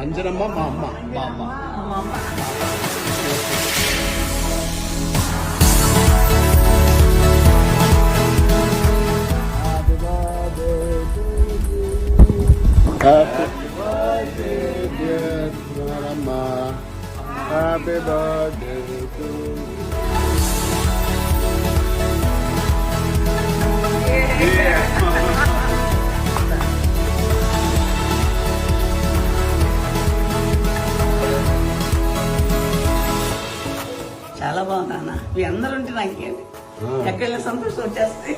అంజనమ్మ మా అమ్మ. మా అమ్మ. Happy birthday, dear Mama. Happy birthday to you. చాలా బాగుంది అన్న. మీ అందరూ ఉంటే నాకేంటి ఎక్కడ సంతోషం వచ్చేస్తే